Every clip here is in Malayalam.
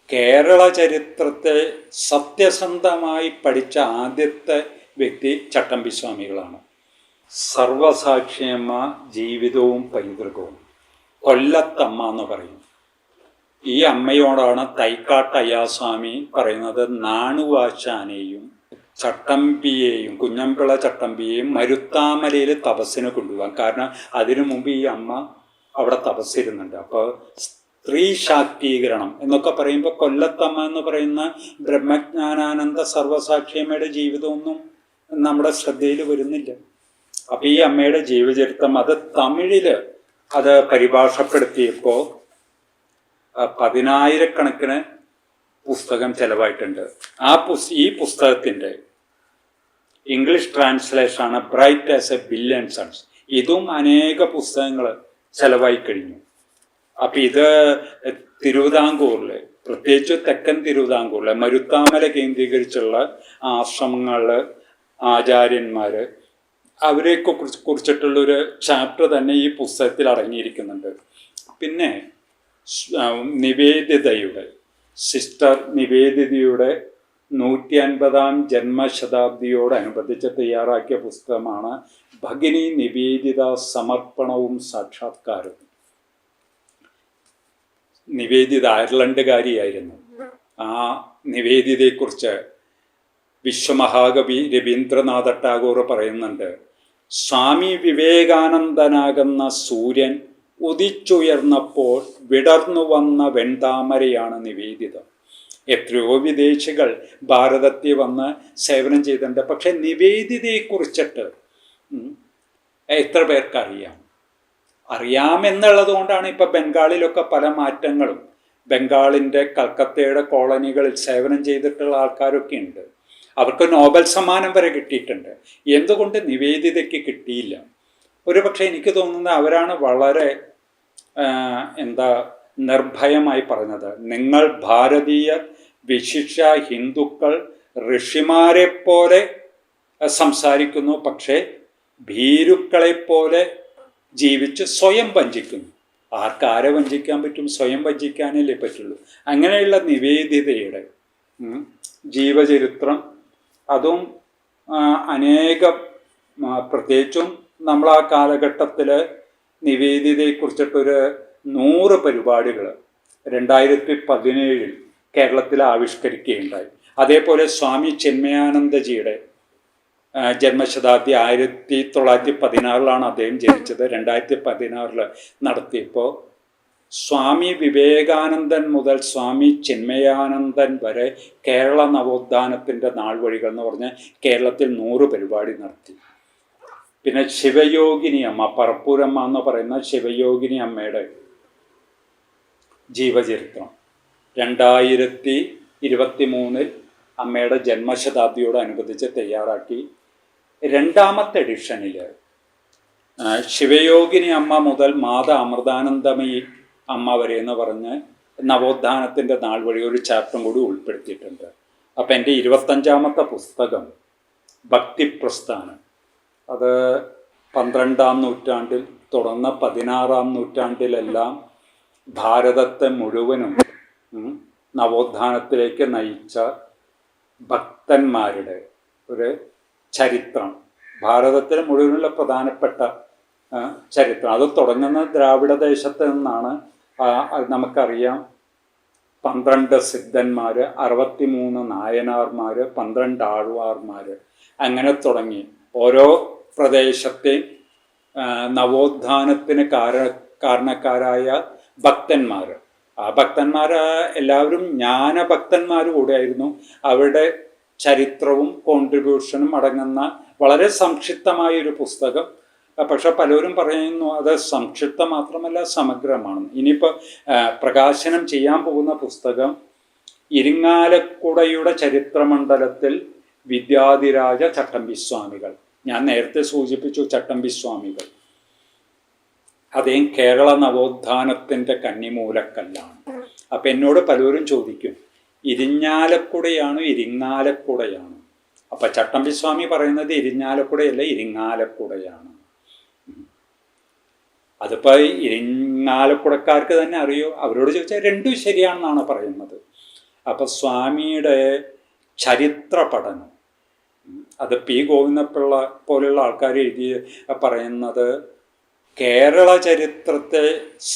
കേരള ചരിത്രത്തെ സത്യസന്ധമായി പഠിച്ച ആദ്യത്തെ വ്യക്തി ചട്ടമ്പി സ്വാമികളാണ്. സർവസാക്ഷിയമ്മ ജീവിതവും പൈതൃകവും, കൊല്ലത്തമ്മ എന്ന് പറയും. ഈ അമ്മയോടാണ് തൈക്കാട്ട് അയ്യാസ്വാമി പറയുന്നത് നാണുവാശാനെയും ചട്ടമ്പിയെയും, കുഞ്ഞമ്പിള്ള ചട്ടമ്പിയെയും മരുത്താമലയിൽ തപസ്സിന് കൊണ്ടുപോകാൻ. കാരണം അതിനു മുമ്പ് ഈ അമ്മ അവിടെ തപസ്സിരുന്നുണ്ട്. അപ്പോൾ സ്ത്രീ ശാക്തീകരണം എന്നൊക്കെ പറയുമ്പോൾ കൊല്ലത്തമ്മ എന്ന് പറയുന്ന ബ്രഹ്മജ്ഞാനാനന്ദ സർവസാക്ഷിയമ്മയുടെ ജീവിതമൊന്നും നമ്മുടെ ശ്രദ്ധയിൽ വരുന്നില്ല. അപ്പം ഈ അമ്മയുടെ ജീവചരിത്രം അത് തമിഴിൽ അത് പരിഭാഷപ്പെടുത്തിയപ്പോൾ 10,000 പുസ്തകം ചിലവായിട്ടുണ്ട്. ഈ പുസ്തകത്തിൻ്റെ ഇംഗ്ലീഷ് ട്രാൻസ്ലേഷനാണ് Bright as a Billion Suns. ഇതും അനേക പുസ്തകങ്ങൾ ചിലവായി കഴിഞ്ഞു. അപ്പം ഇത് തിരുവിതാംകൂറിൽ, പ്രത്യേകിച്ച് തെക്കൻ തിരുവിതാംകൂറിലെ മരുത്താമല കേന്ദ്രീകരിച്ചുള്ള ആശ്രമങ്ങൾ, ആചാര്യന്മാർ, അവരെയൊക്കെ കുറിച്ചിട്ടുള്ളൊരു ചാപ്റ്റർ തന്നെ ഈ പുസ്തകത്തിൽ അടങ്ങിയിരിക്കുന്നുണ്ട്. പിന്നെ നിവേദിതയുടെ, സിസ്റ്റർ നിവേദിതയുടെ 150-ാം ജന്മശതാബ്ദിയോടനുബന്ധിച്ച് തയ്യാറാക്കിയ പുസ്തകമാണ് ഭഗിനി നിവേദിത സമർപ്പണവും സാക്ഷാത്കാരവും. നിവേദിത അയർലൻഡുകാരിയായിരുന്നു. ആ നിവേദിതയെക്കുറിച്ച് വിശ്വമഹാകവി രവീന്ദ്രനാഥ ടാഗോർ പറയുന്നുണ്ട്, സ്വാമി വിവേകാനന്ദനാകുന്ന സൂര്യൻ ഉദിച്ചുയർന്നപ്പോൾ വിടർന്നു വന്ന വെൺതാമരയാണ് നിവേദിത. എത്രയോ വിദേശികൾ ഭാരതത്തിൽ വന്ന് സേവനം ചെയ്തിട്ടുണ്ട്. പക്ഷെ നിവേദിതയെക്കുറിച്ചിട്ട് എത്ര പേർക്കറിയാം? അറിയാമെന്നുള്ളത് കൊണ്ടാണ് ഇപ്പം ബംഗാളിലൊക്കെ പല മാറ്റങ്ങളും. ബംഗാളിൻ്റെ കൽക്കത്തയുടെ കോളനികളിൽ സേവനം ചെയ്തിട്ടുള്ള ആൾക്കാരൊക്കെ ഉണ്ട്. അവർക്ക് നോബൽ സമ്മാനം വരെ കിട്ടിയിട്ടുണ്ട്. എന്തുകൊണ്ട് നിവേദിതയ്ക്ക് കിട്ടിയില്ല? ഒരു പക്ഷേ എനിക്ക് തോന്നുന്നത് അവരാണ് വളരെ നിർഭയമായി പറഞ്ഞത്, നിങ്ങൾ ഭാരതീയർ, വിശിഷ്യ ഹിന്ദുക്കൾ, ഋഷിമാരെ പോലെ സംസാരിക്കുന്നു, പക്ഷേ ഭീരുക്കളെപ്പോലെ ജീവിച്ച് സ്വയം വഞ്ചിക്കുന്നു. ആർക്കാരെ വഞ്ചിക്കാൻ പറ്റും? സ്വയം വഞ്ചിക്കാനല്ലേ പറ്റുള്ളൂ. അങ്ങനെയുള്ള നിവേദിതയുടെ ജീവചരിത്രം, അതും അനേകം, പ്രത്യേകിച്ചും നമ്മൾ ആ കാലഘട്ടത്തിൽ നിവേദിതയെക്കുറിച്ചിട്ടൊരു 100 പരിപാടികൾ 2017 കേരളത്തിൽ ആവിഷ്കരിക്കുകയുണ്ടായി. അതേപോലെ സ്വാമി ചിന്മയാനന്ദജിയുടെ ജന്മശതാബ്ദി 1916 അദ്ദേഹം ജനിച്ചത്. 2016 നടത്തിയപ്പോൾ സ്വാമി വിവേകാനന്ദൻ മുതൽ സ്വാമി ചിന്മയാനന്ദൻ വരെ കേരള നവോത്ഥാനത്തിൻ്റെ നാൾ വഴികൾ എന്ന് പറഞ്ഞ് കേരളത്തിൽ 100 പരിപാടി നടത്തി. പിന്നെ ശിവയോഗിനി അമ്മ, പറപ്പൂരമ്മ എന്ന് പറയുന്ന ശിവയോഗിനി അമ്മയുടെ ജീവചരിത്രം 2023 അമ്മയുടെ ജന്മശതാബ്ദിയോടനുബന്ധിച്ച് തയ്യാറാക്കി. 2ാമത്തെ എഡിഷനിൽ ശിവയോഗിനി അമ്മ മുതൽ മാത അമൃതാനന്ദമയി അമ്മ വരെ എന്ന് പറഞ്ഞ് നവോത്ഥാനത്തിൻ്റെ നാൾ വഴി ഒരു ചാപ്റ്ററും കൂടി ഉൾപ്പെടുത്തിയിട്ടുണ്ട്. അപ്പം എൻ്റെ 25ാമത്തെ പുസ്തകം ഭക്തിപ്രസ്ഥാനം, അത് 12-ാം നൂറ്റാണ്ടിൽ തുടർന്ന് 16-ാം നൂറ്റാണ്ടിലെല്ലാം ഭാരതത്തെ മുഴുവനും നവോത്ഥാനത്തിലേക്ക് നയിച്ച ഭക്തന്മാരുടെ ഒരു ചരിത്രം, ഭാരതത്തിലെ മുഴുവനുള്ള പ്രധാനപ്പെട്ട ചരിത്രം. അത് തുടങ്ങുന്ന ദ്രാവിഡ ദേശത്ത് നിന്നാണ്. നമുക്കറിയാം, 12 സിദ്ധന്മാർ, 63 നായനാർമാർ, 12 ആഴ്വാർമാർ, അങ്ങനെ തുടങ്ങി ഓരോ പ്രദേശത്തെയും നവോത്ഥാനത്തിന് കാരണക്കാരായ ഭക്തന്മാർ. ആ ഭക്തന്മാർ എല്ലാവരും ജ്ഞാനഭക്തന്മാർ കൂടെയായിരുന്നു. അവരുടെ ചരിത്രവും കോൺട്രിബ്യൂഷനും അടങ്ങുന്ന വളരെ സംക്ഷിപ്തമായൊരു പുസ്തകം. പക്ഷെ പലരും പറയുന്നു അത് സംക്ഷിപ്തം മാത്രമല്ല, സമഗ്രമാണ്. ഇനിയിപ്പോൾ പ്രകാശനം ചെയ്യാൻ പോകുന്ന പുസ്തകം ഇരിങ്ങാലക്കുടയുടെ ചരിത്രമണ്ഡലത്തിൽ വിദ്യാധിരാജ ചട്ടമ്പിസ്വാമികൾ. ഞാൻ നേരത്തെ സൂചിപ്പിച്ചു ചട്ടമ്പിസ്വാമികൾ. അദ്ദേഹം കേരള നവോത്ഥാനത്തിൻ്റെ കന്നിമൂലക്കല്ലാണ്. അപ്പം എന്നോട് പലരും ചോദിക്കും, ഇരിഞ്ഞാലക്കുടയാണോ ഇരിങ്ങാലക്കുടയാണോ? അപ്പം ചട്ടമ്പിസ്വാമി പറയുന്നത് ഇരിഞ്ഞാലക്കുടയല്ല, ഇരിങ്ങാലക്കുടയാണ്. അതിപ്പോൾ ഇരിങ്ങാലക്കുടക്കാർക്ക് തന്നെ അറിയോ? അവരോട് ചോദിച്ചാൽ രണ്ടും ശരിയാണെന്നാണ് പറയുന്നത്. അപ്പോൾ സ്വാമിയുടെ ചരിത്ര പഠനം, അത് പി ഗോവിന്ദപിള്ള പോലുള്ള ആൾക്കാർ എഴുതി പറയുന്നത് കേരള ചരിത്രത്തെ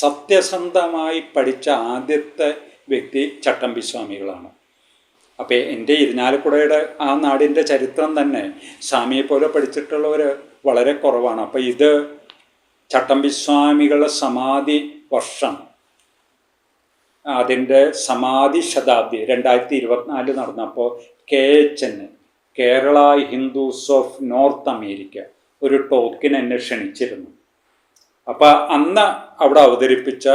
സത്യസന്ധമായി പഠിച്ച ആദ്യത്തെ വ്യക്തി ചട്ടമ്പി സ്വാമികളാണ്. അപ്പോൾ എൻ്റെ ഇരിഞ്ഞാലക്കുടയുടെ ആ നാടിൻ്റെ ചരിത്രം തന്നെ സ്വാമിയെ പോലെ പഠിച്ചിട്ടുള്ളവർ വളരെ കുറവാണ്. അപ്പോൾ ഇത് ചട്ടമ്പി സ്വാമികളുടെ സമാധി വർഷം, അതിൻ്റെ സമാധി ശതാബ്ദി 2024 നടന്നപ്പോൾ KHN, Kerala Hindus of north America, ഒരു ടോക്കിന് എന്നെ ക്ഷണിച്ചിരുന്നു. അപ്പോൾ അന്ന് അവിടെ അവതരിപ്പിച്ച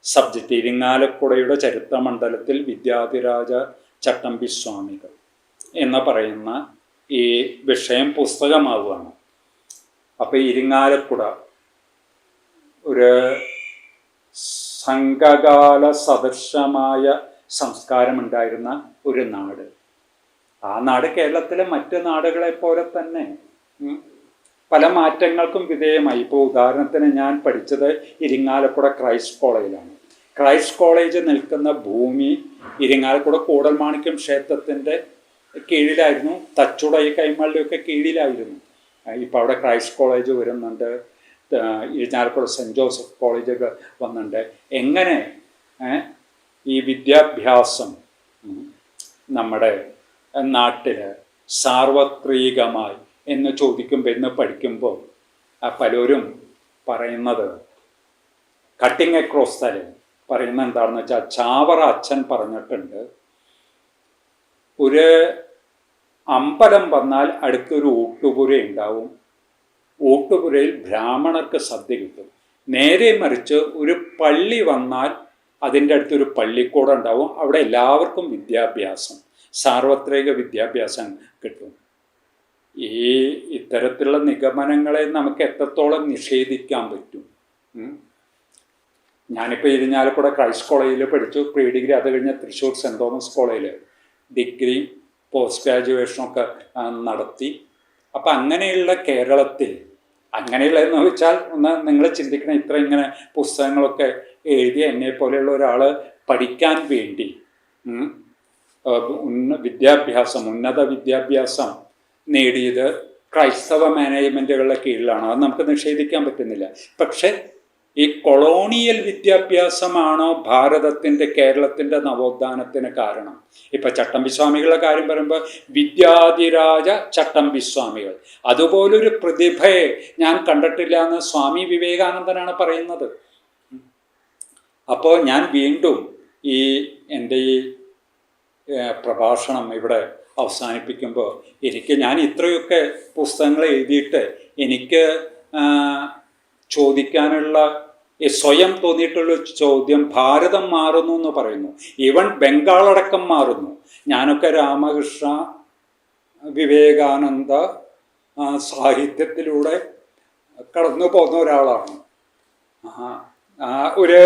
സബ്ജക്റ്റ് ഇരിങ്ങാലക്കുടയുടെ ചരിത്രമണ്ഡലത്തിൽ വിദ്യാധിരാജ ചട്ടമ്പി സ്വാമികൾ എന്ന് പറയുന്ന ഈ വിഷയം പുസ്തകമാവുകയാണ്. അപ്പോൾ ഇരിങ്ങാലക്കുട ഒരു സംഘകാല സദൃശമായ സംസ്കാരമുണ്ടായിരുന്ന ഒരു നാട്. ആ നാട് കേരളത്തിലെ മറ്റ് നാടുകളെ പോലെ തന്നെ പല മാറ്റങ്ങൾക്കും വിധേയമായി. ഇപ്പോൾ ഉദാഹരണത്തിന് ഞാൻ പഠിച്ചത് ഇരിങ്ങാലക്കുട ക്രൈസ്റ്റ് കോളേജിലാണ്. ക്രൈസ്റ്റ് കോളേജ് നിൽക്കുന്ന ഭൂമി ഇരിങ്ങാലക്കുട കൂടൽമാണിക്യം ക്ഷേത്രത്തിൻ്റെ കീഴിലായിരുന്നു, തച്ചുട കൈമളിയൊക്കെ കീഴിലായിരുന്നു. ഇപ്പോൾ അവിടെ ക്രൈസ്റ്റ് കോളേജ് വരുന്നുണ്ട്, ഇരിഞ്ഞാലക്കുട സെൻറ്റ് ജോസഫ് കോളേജൊക്കെ വന്നിട്ടുണ്ട്. എങ്ങനെ ഈ വിദ്യാഭ്യാസം നമ്മുടെ നാട്ടിൽ സാർവത്രികമായി എന്ന് ചോദിക്കുമ്പോൾ, എന്ന് പഠിക്കുമ്പോൾ പലരും പറയുന്നത് കട്ടിങ് അക്രോസ് തലം പറയുന്നത് എന്താണെന്ന് വെച്ചാൽ, ചാവറ അച്ഛൻ പറഞ്ഞിട്ടുണ്ട്, ഒരു അമ്പലം വന്നാൽ അടുത്തൊരു ഊട്ടുപുര ഉണ്ടാവും, ഊട്ടുപുരയിൽ ബ്രാഹ്മണർക്ക് സദ്യ കിട്ടും. നേരെ മറിച്ച് ഒരു പള്ളി വന്നാൽ അതിൻ്റെ അടുത്തൊരു പള്ളിക്കൂടം ഉണ്ടാവും, അവിടെ എല്ലാവർക്കും വിദ്യാഭ്യാസം, സാർവത്രിക വിദ്യാഭ്യാസം കിട്ടും. ഈ ഇത്തരത്തിലുള്ള നിഗമനങ്ങളെ നമുക്ക് എത്രത്തോളം നിഷേധിക്കാൻ പറ്റും? ഞാനിപ്പോൾ ഇരിഞ്ഞാലക്കുട ക്രൈസ്റ്റ് കോളേജിൽ പഠിച്ചു, പ്രീ ഡിഗ്രി. അത് കഴിഞ്ഞ് തൃശ്ശൂർ സെൻറ്റ് തോമസ് കോളേജിൽ ഡിഗ്രി പോസ്റ്റ് ഗ്രാജുവേഷനൊക്കെ നടത്തി. അപ്പം അങ്ങനെയുള്ള കേരളത്തിൽ, അങ്ങനെയുള്ളതെന്ന് വെച്ചാൽ ഒന്ന് നിങ്ങൾ ചിന്തിക്കണം, ഇത്ര ഇങ്ങനെ പുസ്തകങ്ങളൊക്കെ എഴുതിയ എന്നെ പോലെയുള്ള ഒരാൾ പഠിക്കാൻ വേണ്ടി ഉന്നത വിദ്യാഭ്യാസം നേടിയത് ക്രൈസ്തവ മാനേജ്മെൻറ്റുകളുടെ കീഴിലാണ്. അത് നമുക്ക് നിഷേധിക്കാൻ പറ്റുന്നില്ല. പക്ഷെ ഈ കൊളോണിയൽ വിദ്യാഭ്യാസമാണോ ഭാരതത്തിൻ്റെ, കേരളത്തിൻ്റെ നവോത്ഥാനത്തിന് കാരണം? ഇപ്പം ചട്ടമ്പി സ്വാമികളുടെ കാര്യം പറയുമ്പോൾ വിദ്യാധിരാജ ചട്ടമ്പി സ്വാമികൾ, അതുപോലൊരു പ്രതിഭയെ ഞാൻ കണ്ടിട്ടില്ല എന്ന് സ്വാമി വിവേകാനന്ദനാണ് പറയുന്നത്. അപ്പോൾ ഞാൻ വീണ്ടും എൻ്റെ ഈ പ്രഭാഷണം ഇവിടെ അവസാനിപ്പിക്കുമ്പോൾ ഞാൻ ഇത്രയൊക്കെ പുസ്തകങ്ങൾ എഴുതിയിട്ട് എനിക്ക് ചോദിക്കാനുള്ള സ്വയം തോന്നിയിട്ടുള്ള ചോദ്യം, ഭാരതം മാറുന്നു എന്ന് പറയുന്നു, ഈവൻ ബംഗാളടക്കം മാറുന്നു. ഞാനൊക്കെ രാമകൃഷ്ണ വിവേകാനന്ദ സാഹിത്യത്തിലൂടെ കടന്നു പോകുന്ന ഒരാളാണ്. ഒരു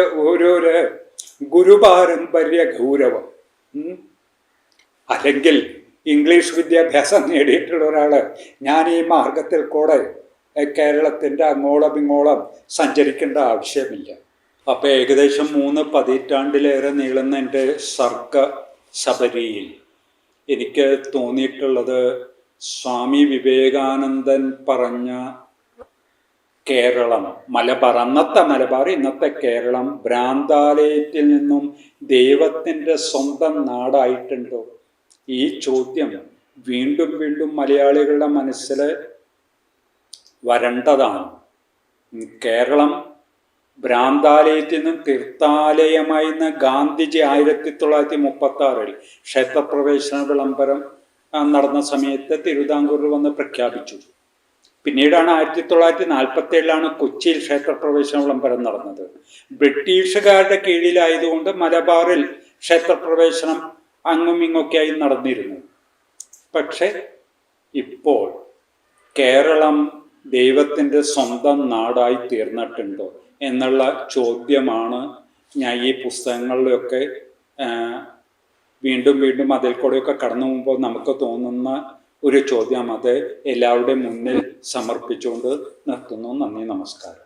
ഗുരുപാരമ്പര്യ ഗൗരവം, അല്ലെങ്കിൽ ഇംഗ്ലീഷ് വിദ്യാഭ്യാസം നേടിയിട്ടുള്ള ഒരാൾ ഞാൻ ഈ മാർഗത്തിൽ കൂടെ കേരളത്തിൻ്റെ അങ്ങോളം ഇങ്ങോളം സഞ്ചരിക്കേണ്ട ആവശ്യമില്ല. അപ്പോൾ ഏകദേശം 3 പതിറ്റാണ്ടിലേറെ നീളുന്ന എൻ്റെ സർഗ ശബരിയിൽ എനിക്ക് തോന്നിയിട്ടുള്ളത്, സ്വാമി വിവേകാനന്ദൻ പറഞ്ഞ കേരളം, മലബാർ, അന്നത്തെ മലബാർ, ഇന്നത്തെ കേരളം ഭ്രാന്താലയത്തിൽ നിന്നും ദൈവത്തിൻ്റെ സ്വന്തം നാടായിട്ടുണ്ടോ? ഈ ചോദ്യം വീണ്ടും വീണ്ടും മലയാളികളുടെ മനസ്സിൽ വരേണ്ടതാണ്. കേരളം ഭ്രാന്താലയത്തിൽ നിന്നും തീർത്ഥാലയമായി നിന്ന് ഗാന്ധിജി 1936 ക്ഷേത്രപ്രവേശന വിളംബരം നടന്ന സമയത്ത് തിരുവിതാംകൂറിൽ വന്ന് പ്രഖ്യാപിച്ചു. പിന്നീടാണ് 1947 കൊച്ചിയിൽ ക്ഷേത്രപ്രവേശന വിളംബരം നടന്നത്. ബ്രിട്ടീഷുകാരുടെ കീഴിലായതുകൊണ്ട് മലബാറിൽ ക്ഷേത്രപ്രവേശനം അങ്ങും ഇങ്ങൊക്കെയായി നടന്നിരുന്നു. പക്ഷെ ഇപ്പോൾ കേരളം ദൈവത്തിൻ്റെ സ്വന്തം നാടായി തീർന്നിട്ടുണ്ടോ എന്നുള്ള ചോദ്യമാണ് ഞാൻ ഈ പുസ്തകങ്ങളിലൊക്കെ വീണ്ടും വീണ്ടും അതിൽ കൂടെയൊക്കെ കടന്നു പോകുമ്പോൾ നമുക്ക് തോന്നുന്ന ഒരു ചോദ്യം. അത് എല്ലാവരുടെയും മുന്നിൽ സമർപ്പിച്ചുകൊണ്ട് നിർത്തുന്നു. നന്ദി, നമസ്കാരം.